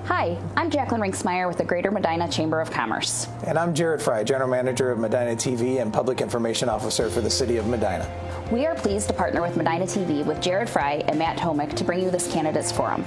Hi, I'm Jacqueline Rinksmeyer with the Greater Medina Chamber of Commerce. And I'm Jared Fry, General Manager of Medina TV and Public Information Officer for the City of Medina. We are pleased to partner with Medina TV with Jared Fry and Matt Homick to bring you this Candidates Forum.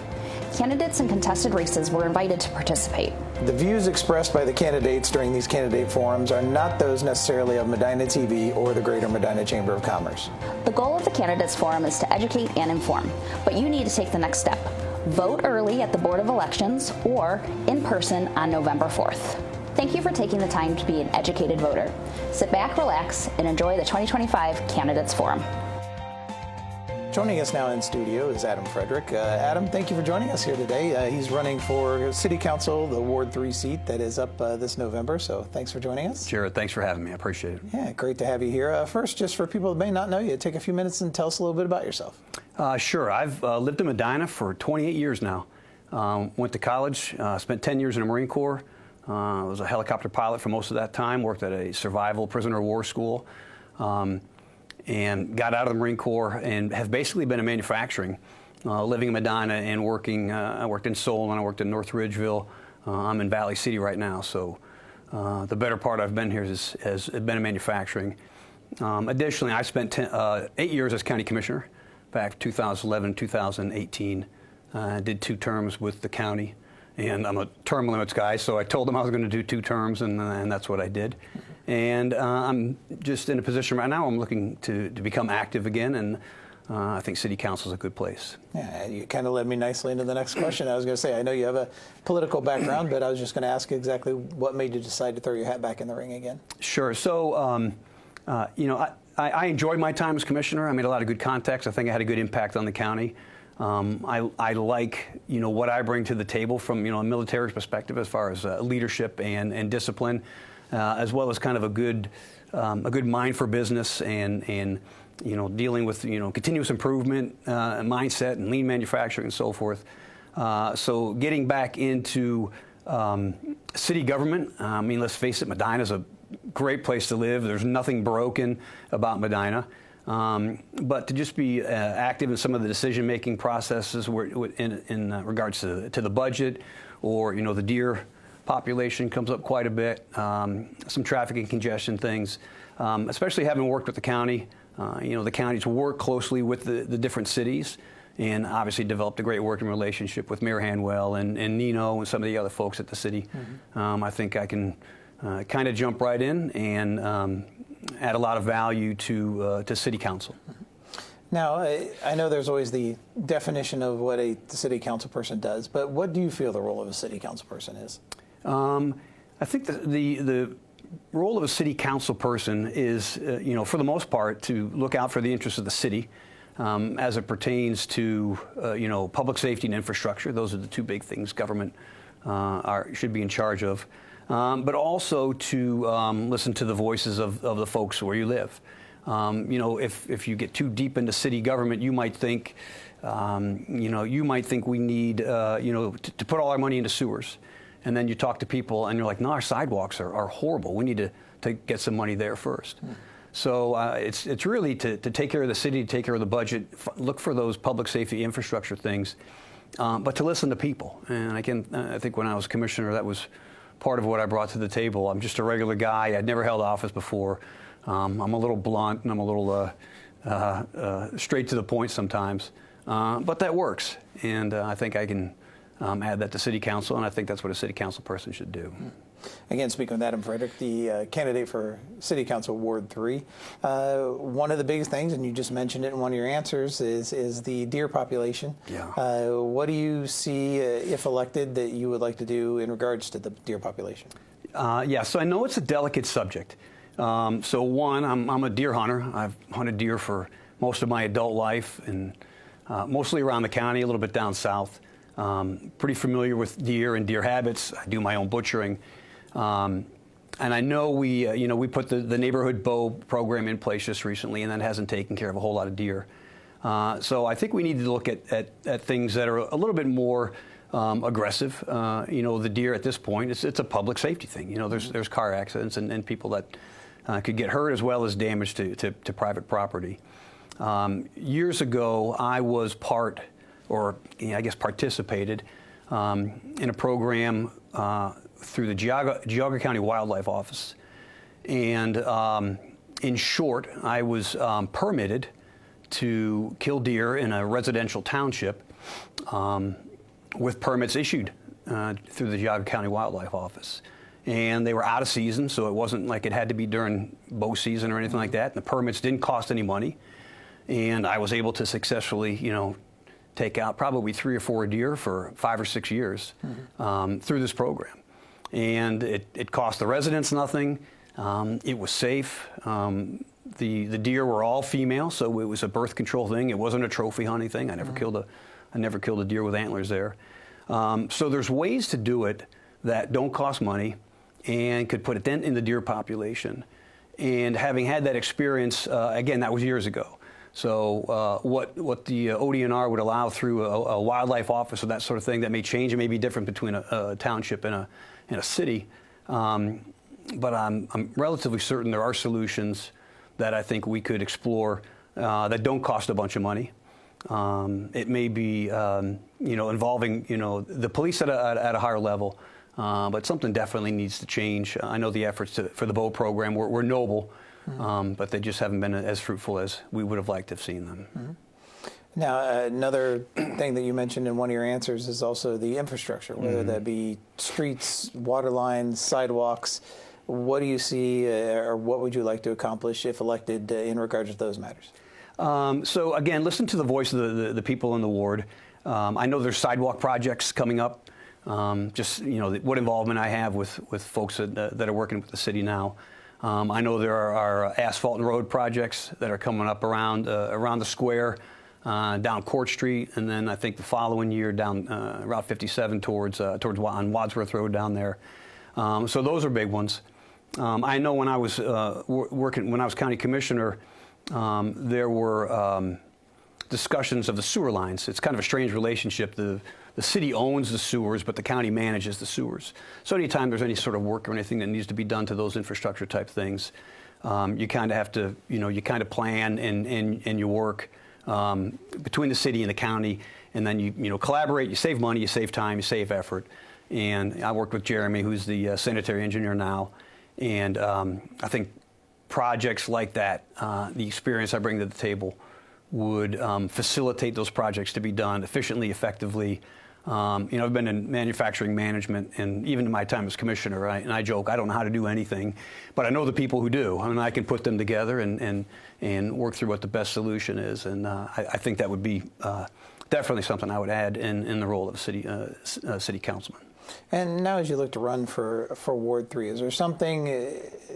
Candidates in contested races were invited to participate. The views expressed by the candidates during these candidate forums are not those necessarily of Medina TV or the Greater Medina Chamber of Commerce. The goal of the Candidates Forum is to educate and inform, but you need to take the next step. Vote early at the Board of Elections or in person on November 4th. Thank you for taking the time to be an educated voter. Sit back, relax, and enjoy the 2025 Candidates Forum. Joining us now in studio is Adam Friederick. Adam, thank you for joining us here today. He's running for City Council, the Ward 3 seat that is up this November, so thanks for joining us. Jared, thanks for having me. I appreciate it. Yeah, great to have you here. First, just for people that may not know you, take a few minutes and tell us a little bit about yourself. Sure. I've lived in Medina for 28 years now. Went to college, spent 10 years in the Marine Corps. Was a helicopter pilot for most of that time, worked at a survival prisoner of war school. And got out of the Marine Corps and have basically been in manufacturing, living in Medina and working. I worked in Seoul and I worked in North Ridgeville. I'm in Valley City right now, so the better part I've been here has been in manufacturing. Additionally, I spent 8 years as county commissioner, back 2011, 2018. Did 2 terms with the county, and I'm a term limits guy, so I told them I was going to do 2 terms, and that's what I did. And I'm just in a position right now, I'm looking to become active again, and I think City Council is a good place. Yeah, you kind of led me nicely into the next question. I was going to say, I know you have a political background, but I was just going to ask you exactly what made you decide to throw your hat back in the ring again. Sure. So, I enjoyed my time as commissioner. I made a lot of good contacts. I think I had a good impact on the county. I like, what I bring to the table from, a military perspective as far as leadership and discipline, as well as kind of a good mind for business and dealing with, continuous improvement mindset and lean manufacturing and so forth. So getting back into city government, let's face it, Medina's a great place to live. There's nothing broken about Medina. But to just be active in some of the decision-making processes in regards to the budget, or the deer population comes up quite a bit, some traffic and congestion things, especially having worked with the county. The counties work closely with the different cities, and obviously developed a great working relationship with Mayor Hanwell and Nino and some of the other folks at the city. Mm-hmm. I think I can kind of jump right in and add a lot of value to City Council. Now, I know there's always the definition of what a city council person does, but what do you feel the role of a city council person is? I think the role of a city council person is, for the most part, to look out for the interests of the city as it pertains to, public safety and infrastructure. Those are the 2 big things government should be in charge of. But also to listen to the voices of the folks where you live. If you get too deep into city government, you might think, we need, to put all our money into sewers. And then you talk to people and you're like, no, our sidewalks are horrible. We need to get some money there first. So it's really to take care of the city, to take care of the budget, look for those public safety infrastructure things, but to listen to people. And I think when I was commissioner, that was part of what I brought to the table. I'm just a regular guy. I'd never held office before. I'm a little blunt and I'm a little straight to the point sometimes, but that works. And I think I can add that to City Council, and I think that's what a City Council person should do. Again, speaking with Adam Friederick, the candidate for City Council Ward 3, one of the biggest things, and you just mentioned it in one of your answers, is the deer population. Yeah. What do you see, if elected, that you would like to do in regards to the deer population? So I know it's a delicate subject. So one, I'm a deer hunter. I've hunted deer for most of my adult life, and mostly around the county, a little bit down south. Pretty familiar with deer and deer habits. I do my own butchering. And I know we put the neighborhood bow program in place just recently, and that hasn't taken care of a whole lot of deer. So I think we need to look at things that are a little bit more aggressive. The deer at this point, it's a public safety thing. There's car accidents and people that could get hurt as well as damage to private property. Years ago, I was participated in a program through the Geauga County Wildlife Office. And in short, I was permitted to kill deer in a residential township with permits issued through the Geauga County Wildlife Office. And they were out of season, so it wasn't like it had to be during bow season or anything like that. And the permits didn't cost any money. And I was able to successfully, take out probably 3 or 4 deer for 5 or 6 years through this program. And it cost the residents nothing. It was safe. The deer were all female, so it was a birth control thing. It wasn't a trophy hunting thing. I never killed a deer with antlers there. So there's ways to do it that don't cost money and could put a dent in the deer population. And having had that experience, again, that was years ago. So what the ODNR would allow through a wildlife office or that sort of thing, that may change. It may be different between a township and a city. But I'm relatively certain there are solutions that I think we could explore that don't cost a bunch of money. It may be, involving, the police at a higher level, but something definitely needs to change. I know the efforts for the bow program were noble, but they just haven't been as fruitful as we would have liked to have seen them. Mm-hmm. Now, another thing that you mentioned in one of your answers is also the infrastructure, whether that be streets, water lines, sidewalks. What do you see, or what would you like to accomplish if elected in regards to those matters? So again, listen to the voice of the people in the ward. I know there's sidewalk projects coming up. What involvement I have with folks that are working with the city now. I know there are asphalt and road projects that are coming up around the square, down Court Street, and then I think the following year down Route 57 towards on Wadsworth Road down there. So those are big ones. I know when I was when I was county commissioner, there were discussions of the sewer lines. It's kind of a strange relationship. The city owns the sewers, but the county manages the sewers. So anytime there's any sort of work or anything that needs to be done to those infrastructure type things, you kind of have to, you kind of plan and you work between the city and the county, and then you collaborate. You save money, you save time, you save effort. And I worked with Jeremy, who's the sanitary engineer now, and I think projects like that, the experience I bring to the table, would facilitate those projects to be done efficiently, effectively. I've been in manufacturing management, and even in my time as commissioner, and I joke, I don't know how to do anything, but I know the people who do, and I can put them together and work through what the best solution is. And I think that would be definitely something I would add in the role of city councilman. And now, as you look to run for Ward 3, is there something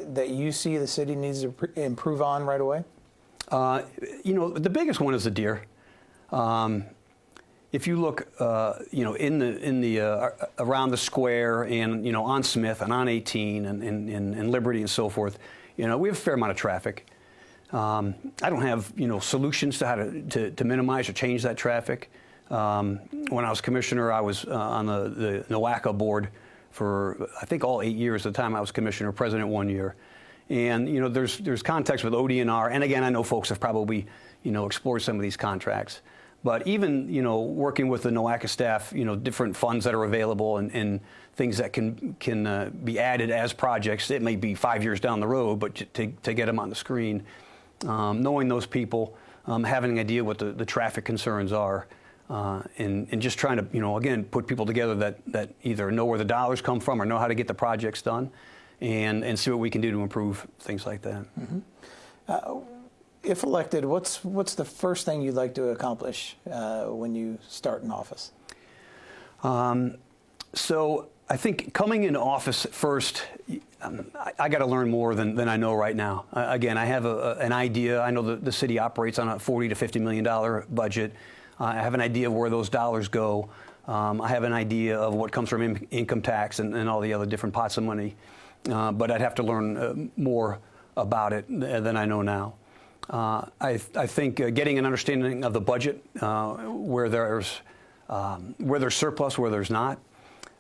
that you see the city needs to improve on right away? The biggest one is the deer. If you look, in the around the square and on Smith and on 18 and Liberty and so forth, we have a fair amount of traffic. I don't have solutions to how to minimize or change that traffic. When I was commissioner, I was on the NOACA board for I think all 8 years. At the time I was commissioner, president 1 year. And there's context with ODNR, and again, I know folks have probably explored some of these contracts. But even working with the NOACA staff, different funds that are available and things that can be added as projects. It may be 5 years down the road, but to get them on the screen, knowing those people, having an idea what the traffic concerns are, and just trying to again put people together that either know where the dollars come from or know how to get the projects done. And see what we can do to improve things like that. Mm-hmm. If elected, what's the first thing you'd like to accomplish when you start in office? So I think coming into office first, I got to learn more than I know right now. Again, I have an idea. I know the city operates on a $40 to $50 million budget. I have an idea of where those dollars go. I have an idea of what comes from income tax and all the other different pots of money. But I'd have to learn more about it than I know now. I think getting an understanding of the budget, where there's surplus, where there's not.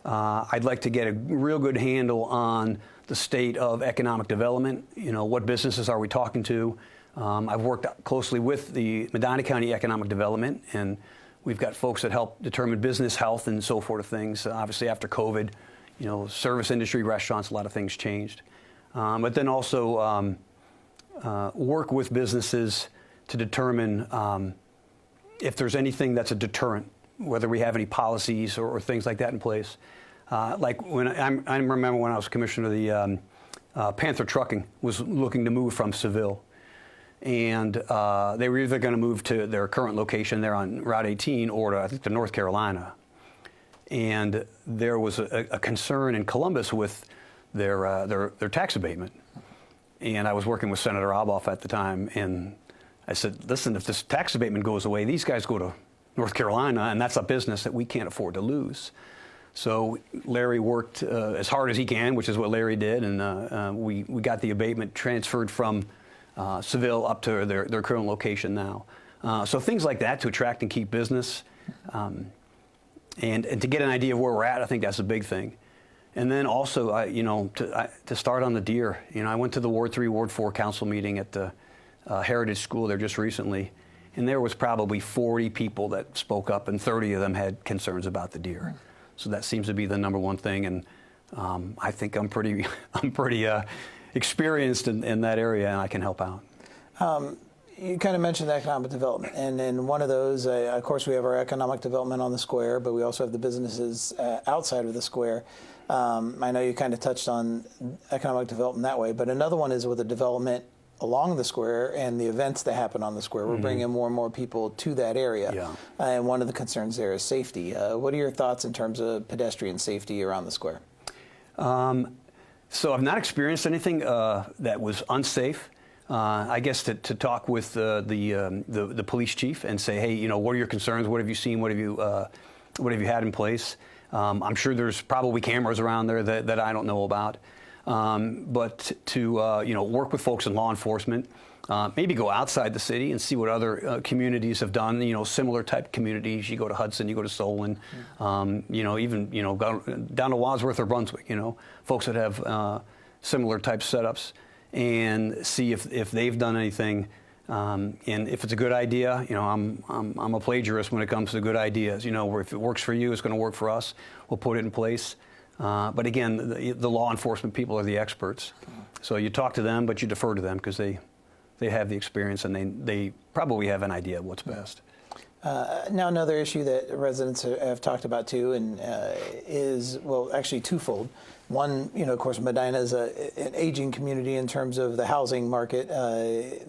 I'd like to get a real good handle on the state of economic development. What businesses are we talking to? I've worked closely with the Medina County Economic Development, and We've got folks that help determine business health and so forth of things. Obviously, after COVID, service industry, restaurants, a lot of things changed. But then also work with businesses to determine if there's anything that's a deterrent, whether we have any policies or things like that in place. Like when I remember when I was commissioner, the Panther Trucking was looking to move from Seville. And they were either going to move to their current location there on Route 18 or to, I think, to North Carolina. And there was a concern in Columbus with their tax abatement. And I was working with Senator Obhoff at the time, and I said, listen, if this tax abatement goes away, these guys go to North Carolina, and that's a business that we can't afford to lose. So Larry worked as hard as he can, which is what Larry did, and we got the abatement transferred from Seville up to their current location now. So things like that to attract and keep business, and to get an idea of where we're at, I think that's a big thing. And then also, to start on the deer, I went to the Ward 3, Ward 4 council meeting at the Heritage School there just recently, and there was probably 40 people that spoke up, and 30 of them had concerns about the deer. So that seems to be the number one thing, and I think I'm pretty experienced in that area, and I can help out. You kind of mentioned economic development, and in one of those, of course, we have our economic development on the square, but we also have the businesses outside of the square. I know you kind of touched on economic development that way, but another one is with the development along the square and the events that happen on the square. We're bringing more and more people to that area, and one of the concerns there is safety. What are your thoughts in terms of pedestrian safety around the square? So I've not experienced anything that was unsafe. I guess to talk with the police chief and say, hey, what are your concerns? What have you seen? What have you had in place? I'm sure there's probably cameras around there that I don't know about. But to work with folks in law enforcement, maybe go outside the city and see what other communities have done. Similar type communities. You go to Hudson, you go to Solon, even go down to Wadsworth or Brunswick. Folks that have similar type setups, and see if they've done anything. And if it's a good idea, I'm a plagiarist when it comes to good ideas. Where if it works for you, it's going to work for us. We'll put it in place. But again, the law enforcement people are the experts. So you talk to them, but you defer to them because they have the experience and they probably have an idea of what's best. Now, another issue that residents have talked about too, and is, well, actually twofold. One, of course, Medina is an aging community in terms of the housing market.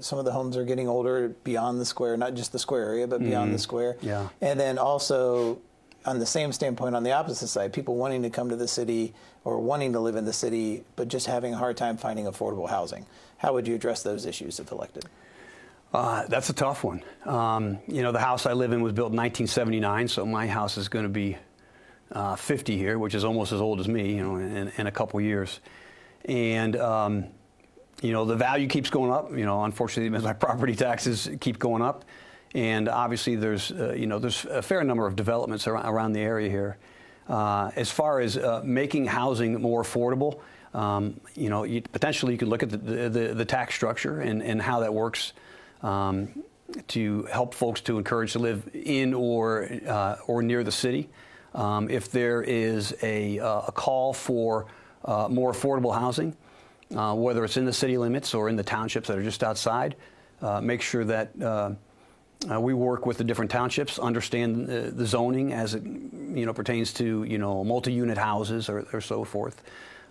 Some of the homes are getting older beyond the square, not just the square area, but beyond the square. Yeah. And then also, on the same standpoint, on the opposite side, people wanting to come to the city or wanting to live in the city, but just having a hard time finding affordable housing. How would you address those issues if elected? That's a tough one. The house I live in was built in 1979, so my house is going to be 50 here, which is almost as old as me, in a couple years. And, the value keeps going up. Unfortunately, my property taxes keep going up. And obviously, there's a fair number of developments around the area here. As far as making housing more affordable, potentially you could look at the tax structure and how that works to help folks to encourage to live in or near the city. If there is a call for more affordable housing, whether it's in the city limits or in the townships that are just outside, make sure that we work with the different townships, understand the zoning as it pertains to multi-unit houses or so forth.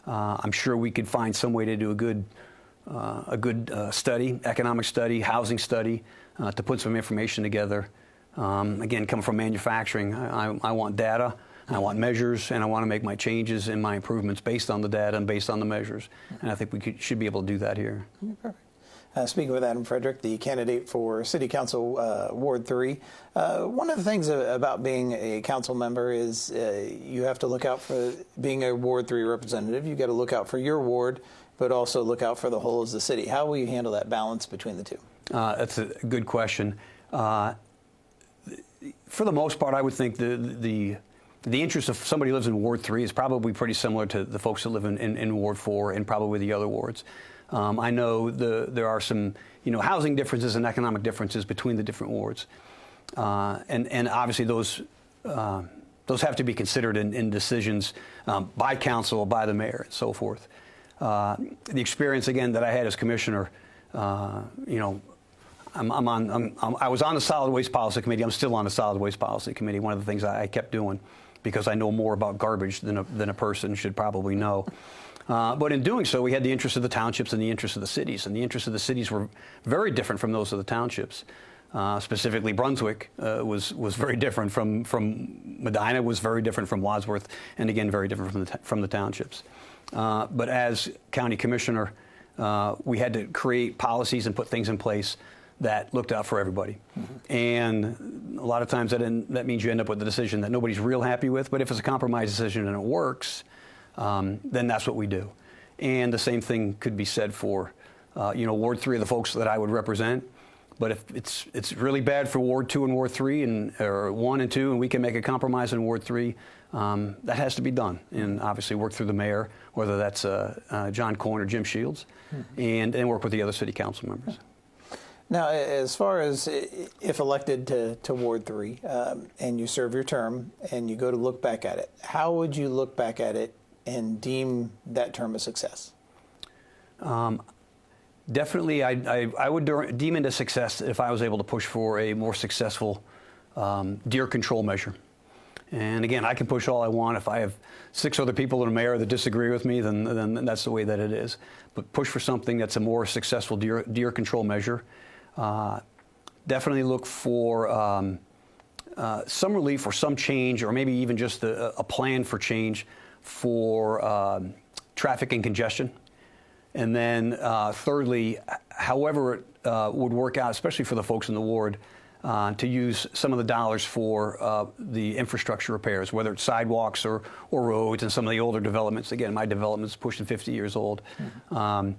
I'm sure we could find some way to do a good study, economic study, housing study, to put some information together. Again, coming from manufacturing, I want data, I want measures, and I want to make my changes and my improvements based on the data and based on the measures. And I think we should be able to do that here. Perfect. Speaking with Adam Friederick, the candidate for City Council Ward 3, one of the things about being a council member is you have to look out for being a Ward 3 representative. You've got to look out for your ward, but also look out for the whole of the city. How will you handle that balance between the two? That's a good question. For the most part, I would think the interest of somebody who lives in Ward 3 is probably pretty similar to the folks that live in Ward 4 and probably the other wards. I know there are some housing differences and economic differences between the different wards. And obviously those have to be considered in decisions by council, by the mayor, and so forth. The experience again that I had as commissioner, you know, I was on the Solid Waste Policy Committee. I'm still on the Solid Waste Policy Committee. One of the things I kept doing, because I know more about garbage than a person should probably know. But in doing so, we had the interests of the townships and the interests of the cities. And the interests of the cities were very different from those of the townships. Specifically, Brunswick was very different from Medina, was very different from Wadsworth, and again, very different from the townships. But as county commissioner, we had to create policies and put things in place that looked out for everybody. Mm-hmm. And a lot of times that means you end up with a decision that nobody's real happy with, but if it's a compromise decision and it works, then that's what we do. And the same thing could be said for, you know, Ward 3 of the folks that I would represent. But if it's really bad for Ward 2 and Ward 3 or 1 and 2, and we can make a compromise in Ward 3, that has to be done. And obviously work through the mayor, whether that's John Coyne or Jim Shields, and work with the other city council members. Now, as far as if elected to Ward 3 and you serve your term and you go to look back at it, how would you look back at it and deem that term a success? Definitely, I would deem it a success if I was able to push for a more successful deer control measure. And again, I can push all I want. If I have 6 other people in the mayor that disagree with me, then that's the way that it is. But push for something that's a more successful deer control measure. Definitely look for some relief or some change, or maybe even just a plan for change for traffic and congestion. And then thirdly, however it would work out, especially for the folks in the ward, to use some of the dollars for the infrastructure repairs, whether it's sidewalks or roads and some of the older developments. Again, my development's pushing 50 years old. Mm-hmm.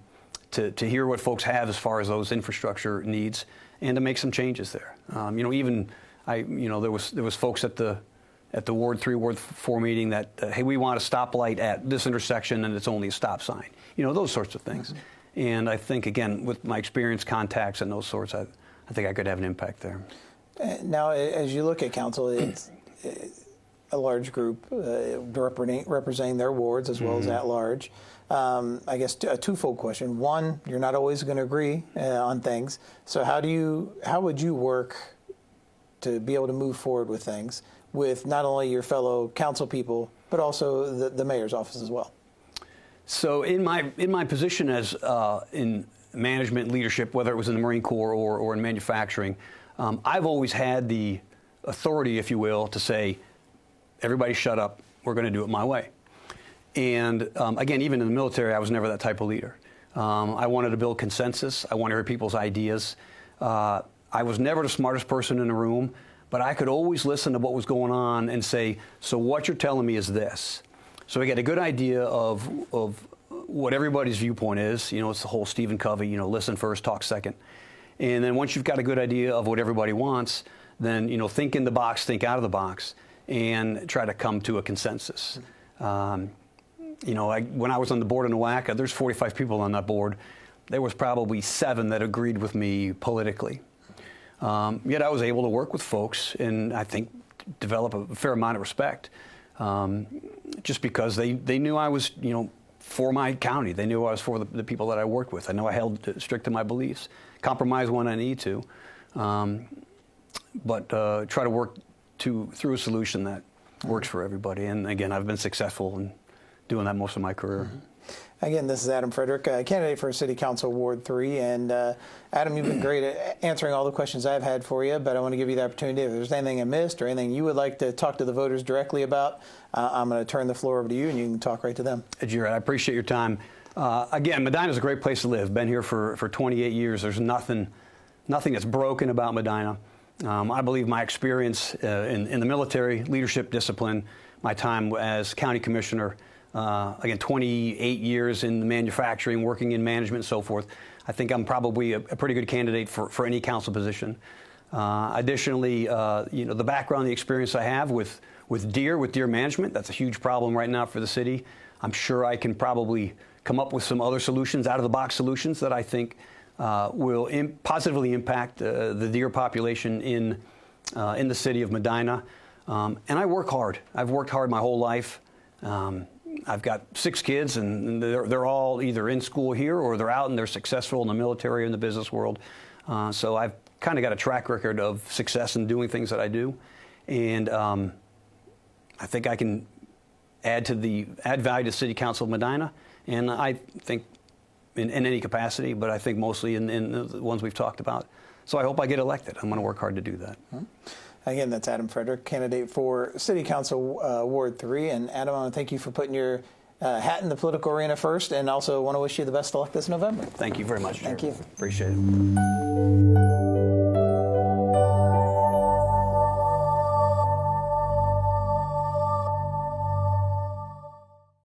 To hear what folks have as far as those infrastructure needs, and to make some changes there. You know, even there was folks at the Ward 3, Ward 4 meeting that, hey, we want a stoplight at this intersection and it's only a stop sign. You know, those sorts of things. Mm-hmm. And I think, again, with my experience, contacts, and those sorts, I think I could have an impact there. Now, as you look at council, it's a large group representing their wards as well as at large. I guess a twofold question. One, you're not always going to agree on things. So how would you work to be able to move forward with things with not only your fellow council people, but also the mayor's office as well? So in my position as in management leadership, whether it was in the Marine Corps or in manufacturing, I've always had the authority, if you will, to say, everybody shut up, we're going to do it my way. And again, even in the military, I was never that type of leader. I wanted to build consensus. I wanted to hear people's ideas. I was never the smartest person in the room, but I could always listen to what was going on and say, so what you're telling me is this. So I get a good idea of what everybody's viewpoint is. You know, it's the whole Stephen Covey, you know, listen first, talk second. And then once you've got a good idea of what everybody wants, then, you know, think in the box, think out of the box, and try to come to a consensus. You know, when I was on the board in NOACA, there's 45 people on that board. There was probably 7 that agreed with me politically. Yet I was able to work with folks and I think develop a fair amount of respect, just because they knew I was, you know, for my county. They knew I was for the people that I worked with. I know I held strict to my beliefs, compromise when I need to, but try to work through a solution that works for everybody. And again, I've been successful in doing that most of my career. Mm-hmm. Again, this is Adam Friederick, candidate for City Council Ward 3. And Adam, you've been great at answering all the questions I've had for you, but I want to give you the opportunity. If there's anything I missed or anything you would like to talk to the voters directly about, I'm going to turn the floor over to you and you can talk right to them. Jared, I appreciate your time. Again, Medina is a great place to live. Been here for 28 years. There's nothing that's broken about Medina. I believe my experience in the military, leadership discipline, my time as county commissioner, again, 28 years in the manufacturing, working in management and so forth, I think I'm probably a pretty good candidate for any council position. Additionally, you know, the background, the experience I have with deer management, that's a huge problem right now for the city. I'm sure I can probably come up with some other solutions, out-of-the-box solutions that I think will positively impact the deer population in in the city of Medina. And I work hard. I've worked hard my whole life. I've got 6 kids, and they're all either in school here or they're out and they're successful in the military or in the business world. So I've kind of got a track record of success in doing things that I do. And I think I can add value to the City Council of Medina. And I think in any capacity, but I think mostly in the ones we've talked about. So I hope I get elected. I'm going to work hard to do that. Again, that's Adam Friederick, candidate for City Council Ward 3. And Adam, I want to thank you for putting your hat in the political arena first, and also want to wish you the best of luck this November. Thank you very much, Jerry. Thank you. Appreciate it.